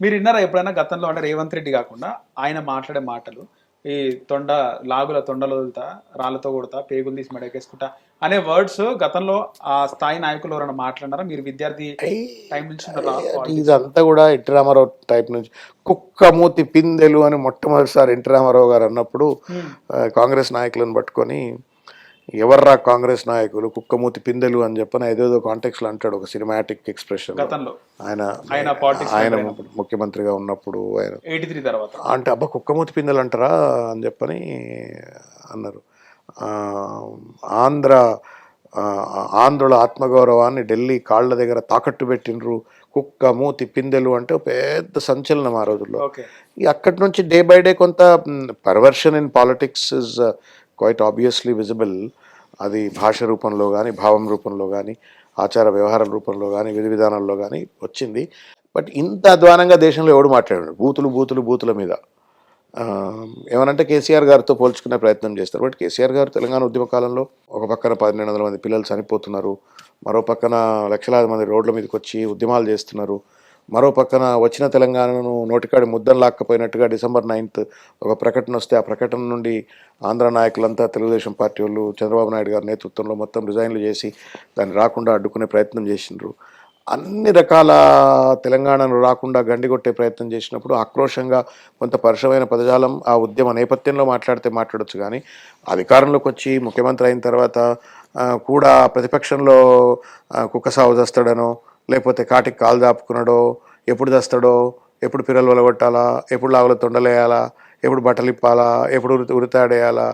మీరు విన్నారా ఎప్పుడైనా గతంలో అంటే రేవంత్ రెడ్డి కాకుండా ఆయన మాట్లాడే మాటలు ఈ తొండలో వదులుతా రాళ్ళతో కొడతా పేగులు తీసి మెడకేసుకుంటా అనే వర్డ్స్ గతంలో ఆ స్థాయి నాయకులు ఎవరైనా మాట్లాడినారా? మీరు విద్యార్థి టైం నుంచి ఉన్నారా పాలిటిక్స్? ఇదంతా కూడా ఎన్టీ రామారావు టైప్ నుంచి కుక్క మూతి పిందెలు అని మొట్టమొదటిసారి ఎన్టీ రామారావు గారు అన్నప్పుడు కాంగ్రెస్ నాయకులను పట్టుకొని ఎవర్రా కాంగ్రెస్ నాయకులు కుక్కమూతి పిందెలు అని చెప్పని ఏదేదో కాంటెక్స్ లో అంటాడు, ఒక సినిమాటిక్ ఎక్స్ప్రెషన్. గతంలో ఆయన politics ఆయన ముఖ్యమంత్రిగా ఉన్నప్పుడు ఆయన 83 తర్వాత అంటే అబ్బా కుక్కమూతి పిందెలు అంటారా అని చెప్పని అన్నారు. ఆంధ్రుల ఆత్మగౌరవాన్ని ఢిల్లీ కాళ్ళ దగ్గర తాకట్టు పెట్టినరు, కుక్క మూతి పిందెలు అంటే పెద్ద సంచలనం ఆ రోజుల్లో. అక్కడి నుంచి డే బై డే కొంత perversion in politics is quite obviously visible. అది భాష రూపంలో కానీ, భావం రూపంలో కానీ, ఆచార వ్యవహారాల రూపంలో కానీ, విధి విధానాల్లో కానీ వచ్చింది. బట్ ఇంత అధ్వానంగా దేశంలో ఎవడు మాట్లాడాడు? బూతుల మీద ఏమనంటే కేసీఆర్ గారితో పోల్చుకునే ప్రయత్నం చేస్తారు. బట్ కేసీఆర్ గారు తెలంగాణ ఉద్యమ కాలంలో ఒక పక్కన 1200 మంది పిల్లలు చనిపోతున్నారు, మరో పక్కన లక్షలాది మంది రోడ్ల మీదకి వచ్చి ఉద్యమాలు చేస్తున్నారు, మరో పక్కన వచ్చిన తెలంగాణను నోటికాడి ముద్దను లాక్కపోయినట్టుగా December 9th ఒక ప్రకటన వస్తే ఆ ప్రకటన నుండి ఆంధ్ర నాయకులంతా తెలుగుదేశం పార్టీ వాళ్ళు చంద్రబాబు నాయుడు గారి నేతృత్వంలో మొత్తం రిజైన్లు చేసి దాన్ని రాకుండా అడ్డుకునే ప్రయత్నం చేసిండ్రు. అన్ని రకాల తెలంగాణను రాకుండా గండిగొట్టే ప్రయత్నం చేసినప్పుడు ఆక్రోషంగా కొంత పరుషమైన పదజాలం ఆ ఉద్యమ నేపథ్యంలో మాట్లాడొచ్చు. కానీ అధికారంలోకి వచ్చి ముఖ్యమంత్రి అయిన తర్వాత కూడా ప్రతిపక్షంలో కుక్క సాగు చేస్తాడనో, లేకపోతే కాటికి కాలు దాపుకున్నాడో, ఎప్పుడు తెస్తాడో, ఎప్పుడు పిల్లలు వలగొట్టాలా, ఎప్పుడు లాగులో తొండలేయాలా, ఎప్పుడు బట్టలు ఇప్పాలా, ఎప్పుడు ఉరితాడేయాలా,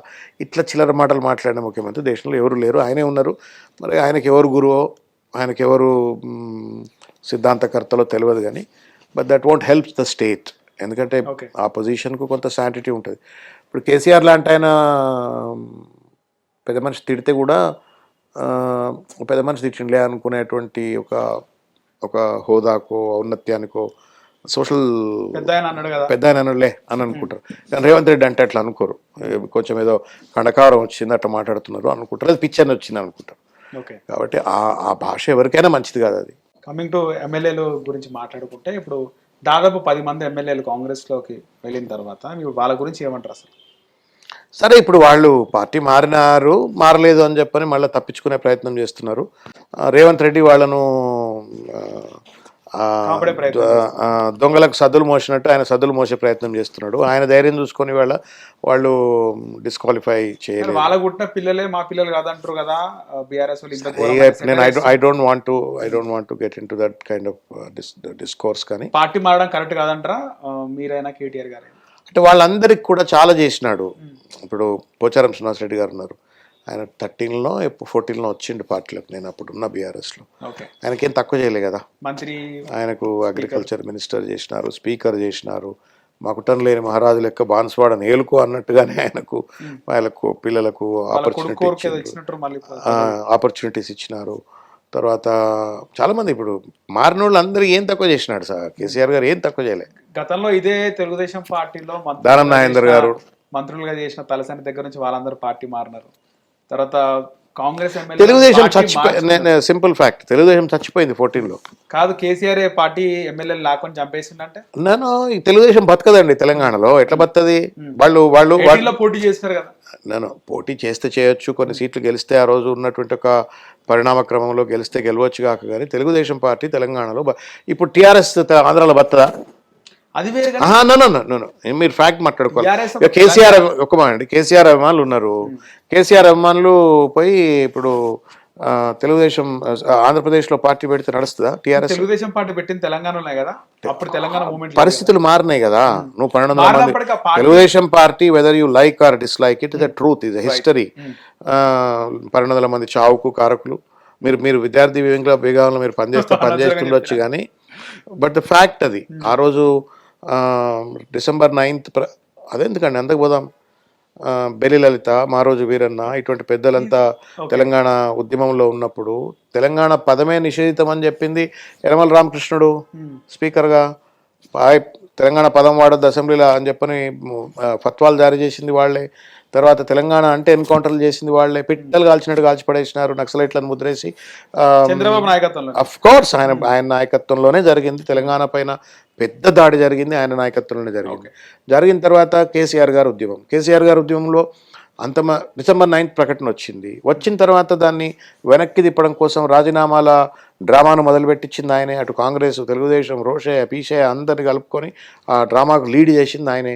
ఇట్లా చిల్లర మాటలు మాట్లాడిన ముఖ్యమంత్రి దేశంలో ఎవరు లేరు. ఆయనే ఉన్నారు. మరి ఆయనకి ఎవరు గురువో, ఆయనకి ఎవరు సిద్ధాంతకర్తలో తెలియదు. కానీ but that won't help the state. ఎందుకంటే ఆ పొజిషన్కు కొంత శాంటిటీ ఉంటుంది. ఇప్పుడు కేసీఆర్ లాంటి ఆయన పెద్ద మనిషి తిడితే కూడా పెద్ద మనిషి తిట్టిండలే అనుకునేటువంటి ఒక హోదాకో ఔన్నత్యానికో సోషల్ పెద్ద ఆయన అనలే అని అనుకుంటారు. కానీ రేవంత్ రెడ్డి అంటే అట్లా అనుకోరు. కొంచెం ఏదో కండకారం వచ్చింది అట్లా మాట్లాడుతున్నారు అనుకుంటారు, అది పిచ్చర్ వచ్చింది అనుకుంటారు. కాబట్టి ఆ భాష ఎవరికైనా మంచిది కాదు. అది కమింగ్ టు ఎమ్మెల్యేలు గురించి మాట్లాడుకుంటే, ఇప్పుడు దాదాపు 10 మంది ఎమ్మెల్యేలు కాంగ్రెస్లోకి వెళ్ళిన తర్వాత మీరు వాళ్ళ గురించి ఏమంటారు అసలు? సరే, ఇప్పుడు వాళ్ళు పార్టీ మారలేదు అని చెప్పని మళ్ళీ తప్పించుకునే ప్రయత్నం చేస్తున్నారు. రేవంత్ రెడ్డి వాళ్ళను దొంగలకు సద్దులు మోసినట్టు ఆయన సద్దులు మోసే ప్రయత్నం చేస్తున్నాడు. ఆయన ధైర్యం చూసుకొని వాళ్ళు డిస్క్వాలిఫై చేయలేదు. వాళ్ళ పుట్టిన పిల్లలే మా పిల్లలు కాదంటారు కదా బీఆర్ఎస్ నేను I don't want to get into that kind of discourse. కానీ పార్టీ మారడం కరెక్ట్ కాదంటారా మీరైనా కేటీఆర్ గారు? అంటే వాళ్ళందరికి కూడా చాలా చేసినాడు. ఇప్పుడు పోచారం శ్రీనివాస్ రెడ్డి గారు ఉన్నారు, ఆయన 13లో 14లో వచ్చిండు పార్టీలోకి. నేను అప్పుడు ఉన్న బీఆర్ఎస్లో. ఆయనకేం తక్కువ చేయలే కదా. ఆయనకు అగ్రికల్చర్ మినిస్టర్ చేసినారు, స్పీకర్ చేసినారు. మకుటం లేని మహారాజు లెక్క బాన్స్వాడ నేలుకో అన్నట్టుగానే ఆయనకు వాళ్ళకు పిల్లలకు ఆపర్చునిటీస్ ఇచ్చినారు. తర్వాత చాలా మంది ఇప్పుడు మారిన వాళ్ళు అందరూ ఏం తక్కువ చేసినాడు సార్ కేసీఆర్ గారు, ఏం తక్కువ చేయలే. గతంలో ఇదే తెలుగుదేశం పార్టీలో దానం నాగేందర్ గారు మంత్రులుగా చేసిన తలసాని దగ్గర నుంచి వాళ్ళందరూ పార్టీ మారినారు. తర్వాత కాంగ్రెస్ తెలుగుదేశం సింపుల్ ఫ్యాక్ట్, తెలుగుదేశం చచ్చిపోయింది 14లో. కాదు, కేసీఆర్ పార్టీ ఎమ్మెల్యేలు లాక్కొని చంపేసిందంటే నేను తెలుగుదేశం బతకదండి తెలంగాణలో. ఎట్లా బతకది? వాళ్ళు పోటీ చేస్తారు కదా. నేను పోటీ చేస్తే చేయొచ్చు, కొన్ని సీట్లు గెలిస్తే ఆ రోజు ఉన్నటువంటి ఒక పరిణామ క్రమంలో గెలవచ్చు కాక. కానీ తెలుగుదేశం పార్టీ తెలంగాణలో ఇప్పుడు టీఆర్ఎస్ ఆంధ్రాలో బతదా? అది వేరే. మీరు ఫ్యాక్ట్ మాట్లాడుకోవాలి. కేసీఆర్ కేసీఆర్ అభిమానులు ఉన్నారు. కేసీఆర్ అభిమానులు పోయి ఇప్పుడు తెలుగుదేశం ఆంధ్రప్రదేశ్లో పార్టీ పెడితే నడుస్తుందా? టీఆర్ఎస్ తెలుగుదేశం పార్టీ పెట్టింది తెలంగాణలో కదా. అప్పుడు తెలంగాణ మూవ్మెంట్ పరిస్థితులు మారినాయి కదా. నువ్వు 1200 మంది Telugu Desam party, whether you like are dislike it, is the truth, is the history. 1200 మంది చావుకు కారకులు. మీరు విద్యార్థి విభాగంలో మీరు పనిచేస్తుండొచ్చు కానీ బట్ ద ఫ్యాక్ట్ అది. ఆ రోజు December 9th అదెందుకండి అంతకు పోదాం. బెలి లలిత, మారోజు వీరన్న ఇటువంటి పెద్దలంతా తెలంగాణ ఉద్యమంలో ఉన్నప్పుడు తెలంగాణ పదమే నిషేధితం అని చెప్పింది యనమల రామకృష్ణుడు స్పీకర్గా. తెలంగాణ పదం వాడొద్దు అసెంబ్లీలో అని చెప్పని ఫత్వాలు జారీ చేసింది వాళ్ళే. తర్వాత తెలంగాణ అంటే ఎన్కౌంటర్లు చేసింది వాళ్ళే, పిట్టలు కాల్చినట్టు కాల్చిపడేసినారు నక్సలైట్లను ముద్రేసి. చంద్రబాబు నాయకత్వంలో అఫ్ కోర్స్ ఆయన నాయకత్వంలోనే జరిగింది. తెలంగాణ పైన పెద్ద దాడి జరిగింది ఆయన నాయకత్వంలోనే జరిగింది. జరిగిన తర్వాత కేసీఆర్ గారి ఉద్యమంలో డిసెంబర్ 9 ప్రకటన వచ్చిన తర్వాత దాన్ని వెనక్కి తిప్పడం కోసం రాజీనామాల డ్రామాను మొదలుపెట్టించింది ఆయనే. అటు కాంగ్రెస్, తెలుగుదేశం, రోషయ్య, పీషయ్య అందరిని కలుపుకొని ఆ డ్రామాకు లీడ్ చేసింది ఆయనే.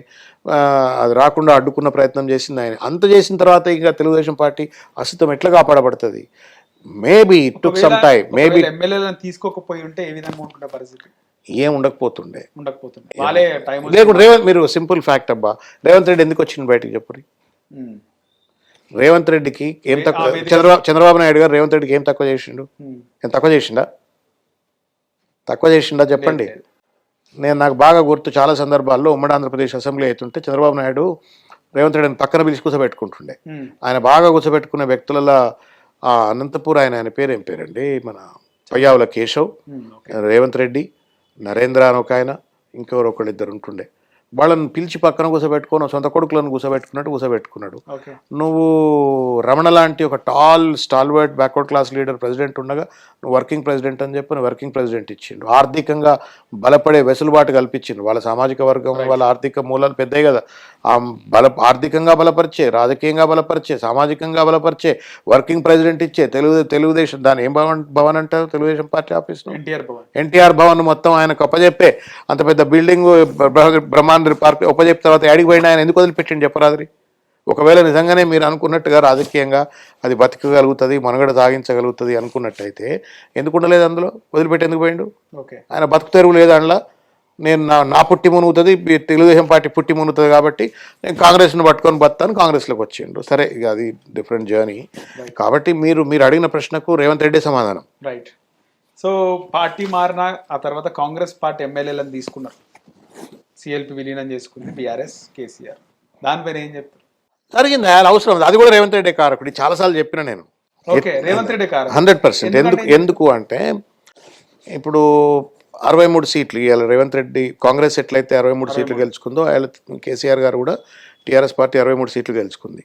అది రాకుండా అడ్డుకున్న ప్రయత్నం చేసింది ఆయన. అంత చేసిన తర్వాత ఇంకా తెలుగుదేశం పార్టీ అస్తిత్వం ఎట్లా కాపాడబడుతుంది? Maybe took some time. Maybe ఎమ్మెల్యేలను తీసుకోకపోయి ఉంటే ఏ విధంగా ఉంటుండే పరిస్థితి? ఏం ఉండకపోతుండే. లేకుండా మీరు సింపుల్ ఫ్యాక్ట్ అబ్బా, రేవంత్ రెడ్డి ఎందుకు వచ్చింది బయటికి చెప్పండి. రేవంత్ రెడ్డికి ఏం తక్కువ, చంద్రబాబు నాయుడు గారు రేవంత్ రెడ్డికి ఏం తక్కువ చేసిండు? ఏం తక్కువ చేసిండా చెప్పండి. నాకు బాగా గుర్తు, చాలా సందర్భాల్లో ఉమ్మడి ఆంధ్రప్రదేశ్ అసెంబ్లీ అవుతుంటే చంద్రబాబు నాయుడు రేవంత్ రెడ్డిని పక్కన పిలిచి కూర్చోబెట్టుకుంటుండే. ఆయన బాగా కూర్చోబెట్టుకునే వ్యక్తులలో అనంతపూర్ ఆయన పేరు ఏం పేరండి, మన పయ్యావుల కేశవ్, రేవంత్ రెడ్డి, నరేంద్ర అని ఒక ఆయన, ఇంకెవరు ఒకళ్ళిద్దరు ఉంటుండే. వాళ్ళని పిలిచి పక్కన కూర్చోబెట్టుకొని సొంత కొడుకులను కూర్చోబెట్టుకున్నాడు. నువ్వు రమణ లాంటి ఒక stalwart backward class leader president ఉండగా నువ్వు వర్కింగ్ ప్రెసిడెంట్ అని చెప్పి వర్కింగ్ ప్రెసిడెంట్ ఇచ్చిండు. ఆర్థికంగా బలపడే వెసులుబాటు కల్పించిండు. వాళ్ళ సామాజిక వర్గం, వాళ్ళ ఆర్థిక మూలాలు పెద్దవి కదా. ఆర్థికంగా బలపరిచే, రాజకీయంగా బలపరిచే, సామాజికంగా బలపరిచే వర్కింగ్ ప్రెసిడెంట్ ఇచ్చే తెలుగుదేశం, దాని ఏం భవన్ అంటారు తెలుగుదేశం పార్టీ ఆఫీస్, ఎన్టీఆర్ భవన్ మొత్తం ఆయనకు అప్పచెప్పే అంత పెద్ద బిల్డింగ్ బ్రహ్మాండ పార్క్ ఒప్పచెప్పిన తర్వాత యాడికి పోయినా ఆయన ఎందుకు వదిలిపెట్టిండి చెప్పరాదురి? ఒకవేళ నిజంగానే మీరు అనుకున్నట్టుగా రాజకీయంగా అది బతకగలుగుతుంది, మనుగడ సాగించగలుగుతుంది అనుకున్నట్టయితే ఎందుకు ఉండలేదు అందులో? వదిలిపెట్టి ఎందుకు పోయిండు? ఆయన బతుకు తెరువు లేదు అందులో. నేను నా పుట్టి మునుగుతుంది, తెలుగుదేశం పార్టీ పుట్టి మునుగుతుంది కాబట్టి నేను కాంగ్రెస్ను పట్టుకొని బతాను, కాంగ్రెస్లోకి వచ్చిండు. సరే, ఇక అది డిఫరెంట్ జర్నీ. కాబట్టి మీరు అడిగిన ప్రశ్నకు రేవంత్ రెడ్డి సమాధానం. రైట్. సో పార్టీ మారిన ఆ తర్వాత కాంగ్రెస్ పార్టీ ఎమ్మెల్యేలను తీసుకున్నారు, సిఎల్పి విలీనం చేసుకుంది టీఆర్ఎస్, కేసీఆర్. దానిపైన ఏం చెప్తారు? జరిగింది, ఆయన అవసరం. అది కూడా రేవంత్ రెడ్డి కారకుడు. చాలాసార్లు చెప్పిన నేను. రేవంత్ రెడ్డి కారకుడు 100%. ఎందుకు అంటే ఇప్పుడు 63 సీట్లు ఇవాళ రేవంత్ రెడ్డి, కాంగ్రెస్ ఎట్లయితే 63 సీట్లు గెలుచుకుందో కేసీఆర్ గారు కూడా టీఆర్ఎస్ పార్టీ 63 సీట్లు గెలుచుకుంది.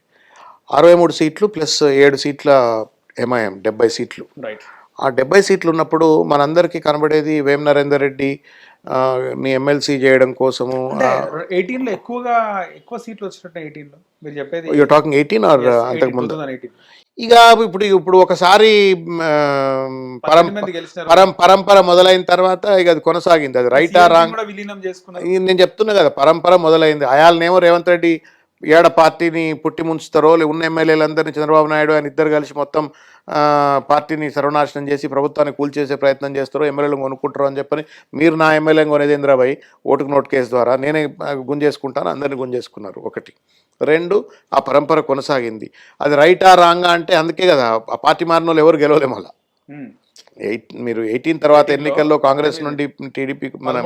63 సీట్లు ప్లస్ 7 సీట్ల ఎంఐఎం 70 సీట్లు. ఆ 70 సీట్లు ఉన్నప్పుడు మనందరికీ కనబడేది వేం నరేందర్ రెడ్డి నీ ఎమ్మెల్సీ చేయడం కోసము 18లో ఎక్కువ సీట్లు వచ్చినట్టు 18లో మీరు చెప్పేది. యూర్ టాకింగ్ 18 ఆర్ అంతకుముందు? ఇక ఇప్పుడు ఒకసారి పరంపర మొదలైన తర్వాత ఇక అది కొనసాగింది. అది రైట్ ఆ రాంగ్ నేను చెప్తున్నా కదా. పరంపర మొదలైంది. అయాలనేమో రేవంత్ రెడ్డి ఏడ పార్టీని పుట్టి ముంచుతారో, ఉన్న ఎమ్మెల్యేలందరినీ చంద్రబాబు నాయుడు ఆయన ఇద్దరు కలిసి మొత్తం పార్టీని సర్వనాశనం చేసి ప్రభుత్వాన్ని కూల్చేసే ప్రయత్నం చేస్తారో, ఎమ్మెల్యేలు కొనుక్కుంటారో అని చెప్పని మీరు నా ఎమ్మెల్యే కొనేది ఇంద్రాబాయి ఓటుకు నోటు కేసు ద్వారా నేనే గుంజేసుకుంటాను, అందరినీ గుంజేసుకున్నారు. 1. 2, ఆ పరంపర కొనసాగింది. అది రైటా రాంగా అంటే అందుకే కదా ఆ పార్టీ మారిన వాళ్ళు ఎవరు గెలవలే. మళ్ళా మీరు 18 తర్వాత ఎన్నికల్లో కాంగ్రెస్ నుండి టీడీపీ మన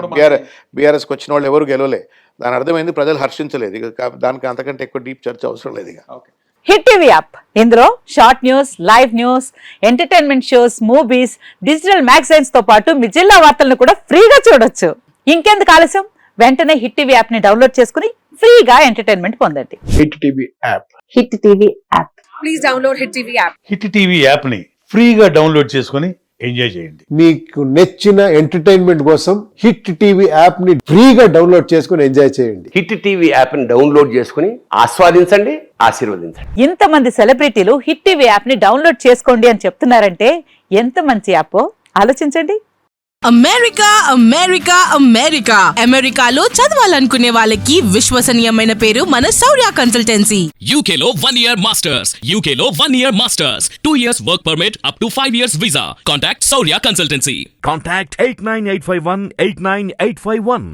బీఆర్ఎస్కి వచ్చిన వాళ్ళు ఎవరు గెలవలే. దాని అర్థమైంది ప్రజలు హర్షించలేదు. ఇక దానికి అంతకంటే ఎక్కువ డీప్ చర్చ అవసరం లేదు. ఇక హిట్ టీవీ యాప్, ఇందులో short news, live news, entertainment shows, movies, digital magazines తో పాటు మీ జిల్లా వార్తలను కూడా ఫ్రీగా చూడొచ్చు. ఇంకెందుకు ఆలస్యం, వెంటనే హిట్ టీవీ యాప్ ని డౌన్లోడ్ చేసుకుని ఫ్రీగా ఎంటర్టైన్మెంట్ పొందండి. Hit TV app, hit TV app, please download hit TV app. Hit TV app ని ఫ్రీగా డౌన్లోడ్ చేసుకుని ఎంజాయ్ చేయండి. మీకు నచ్చిన ఎంటర్టైన్మెంట్ కోసం హిట్ టీవీ యాప్ ని ఫ్రీగా డౌన్లోడ్ చేసుకుని ఎంజాయ్ చేయండి. హిట్ టీవీ యాప్ ని డౌన్లోడ్ చేసుకుని ఆస్వాదించండి, ఆశీర్వదించండి. ఇంతమంది సెలబ్రిటీలు హిట్ టీవీ యాప్ ని డౌన్లోడ్ చేసుకోండి అని చెప్తున్నారంటే ఎంత మంచి యాప్ ఆలోచించండి. అమెరికా అమెరికాలో చదవాలనుకునే వాళ్ళకి విశ్వసనీయమైన పేరు మన శౌర్య కన్సల్టెన్సీ. UK లో 1 year masters, UK లో 1 year masters, 2 years work permit up to 5 years visa. Contact Saurya Consultancy. Contact 89851 89851.